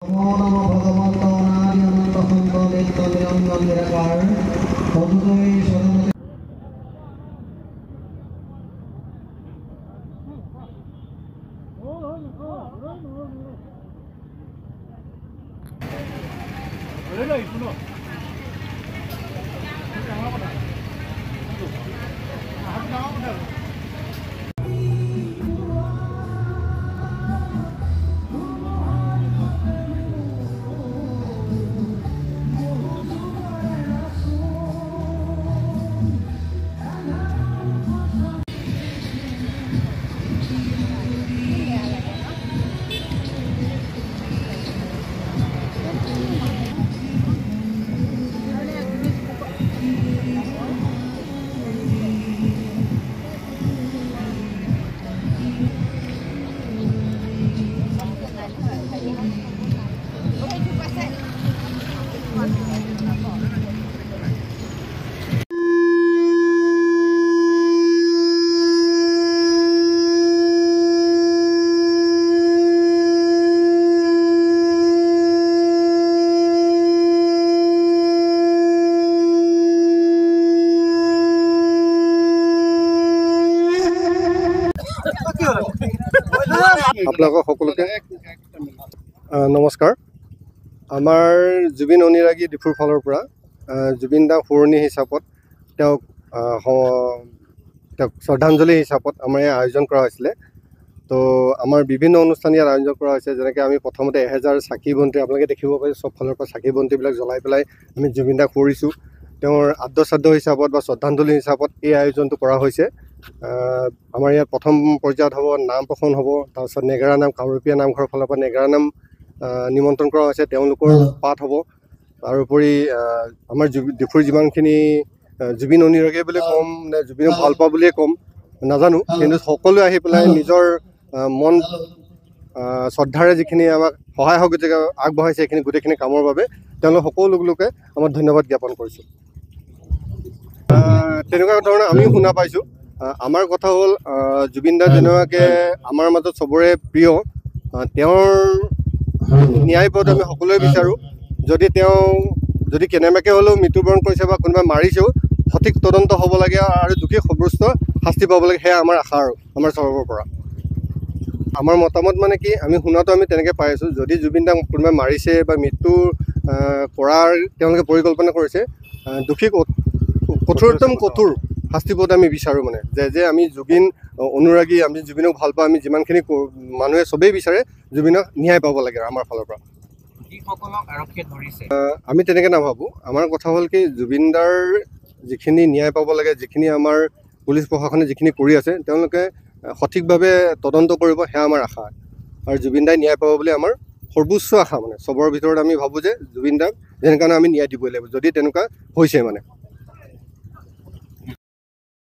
নমো নমো ভগবন্ত অনাদি অনন্ত সন্ত নিত্য নিৰঞ্জন নিৰাকাৰ সততই সদা আপোনালোকক সকলোকে নমস্কাৰ। আমাৰ জুবিন অনুৰাগী ডিফুৰ ফালৰ পৰা জুবিন দাক সোঁৱৰণি হিচাপত তেওঁক শ্ৰদ্ধাঞ্জলি হিচাপত আমাৰ ইয়াত আয়োজন কৰা হৈছিলে। তো আমাৰ বিভিন্ন অনুষ্ঠান ইয়াত আয়োজন কৰা হৈছে, যেনেকৈ আমি প্ৰথমতে 1000 চাকি বন্তি আপোনালোকে দেখিব পাইছে, চব ফালৰ পৰা চাকি বন্তিবিলাক জ্বলাই পেলাই আমি জুবিন দাক সোঁৱৰিছোঁ। তেওঁৰ আদ্যশ্ৰাদ্ধ হিচাপত বা শ্ৰদ্ধাঞ্জলি হিচাপত এই আয়োজনটো কৰা হৈছে। আমাৰ ইয়াত প্ৰথম পৰ্যায়ত হ'ব নাম প্ৰসংগ হ'ব, তাৰপিছত নেগেৰা নাম কামৰূপীয়া নামঘৰৰ ফালৰ পৰা নেগেৰা নাম নিমন্ত্ৰণ কৰা হৈছে, তেওঁলোকৰ পাঠ হ'ব। তাৰোপৰি আমাৰ ডিফুৰ যিমানখিনি জুবিন অনুৰাগী বুলি ক'ম নে জুবিনক ভাল পোৱা বুলিয়ে ক'ম নাজানো, কিন্তু সকলোৱে আহি পেলাই নিজৰ মন শ্ৰদ্ধাৰে যিখিনি আমাক সহায় সহযোগিতা আগবঢ়াইছে সেইখিনি গোটেইখিনি কামৰ বাবে তেওঁলোক সকলো লোকে আমাক ধন্যবাদ জ্ঞাপন কৰিছোঁ। তেনেকুৱা ধৰণে আমিও শুনা পাইছোঁ। আমাৰ কথা হ'ল জুবিন দা যেনেকুৱাকৈ আমাৰ মাজত চবৰে প্ৰিয়, তেওঁৰ ন্যায়পদ আমি সকলোৱে বিচাৰোঁ। যদি কেনেবাকৈ হ'লেও মৃত্যুবৰণ কৰিছে বা কোনোবাই মাৰিছেও সঠিক তদন্ত হ'ব লাগে আৰু দোষী সাব্যস্ত শাস্তি পাব লাগে, সেয়া আমাৰ আশা আৰু আমাৰ তৰফৰ পৰা। আমাৰ মতামত মানে কি, আমি শুনাটো আমি তেনেকৈ পাই আছোঁ, যদি জুবিন দাক কোনোবাই মাৰিছে বা মৃত্যু কৰাৰ তেওঁলোকে পৰিকল্পনা কৰিছে, দোষীক কঠোৰতম কঠোৰ শাস্তি পোৱাটো আমি বিচাৰোঁ। মানে যে আমি জুবিন অনুৰাগী, আমি জুবিনক ভাল পাওঁ, আমি যিমানখিনি মানুহে চবেই বিচাৰে জুবিনক ন্যায় পাব লাগে আমাৰ ফালৰ পৰা। আমি তেনেকৈ নাভাবোঁ। আমাৰ কথা হ'ল কি, জুবিন দাৰ যিখিনি ন্যায় পাব লাগে, যিখিনি আমাৰ পুলিচ প্ৰশাসনে যিখিনি কৰি আছে তেওঁলোকে সঠিকভাৱে তদন্ত কৰিব, সেয়া আমাৰ আশা। আৰু জুবিন দাই ন্যায় পাব বুলি আমাৰ সৰ্বোচ্চ আশা। মানে চবৰ ভিতৰত আমি ভাবোঁ যে জুবিন দাক যেনেকৈ আমি ন্যায় দিবই লাগিব, যদি তেনেকুৱা হৈছে মানে।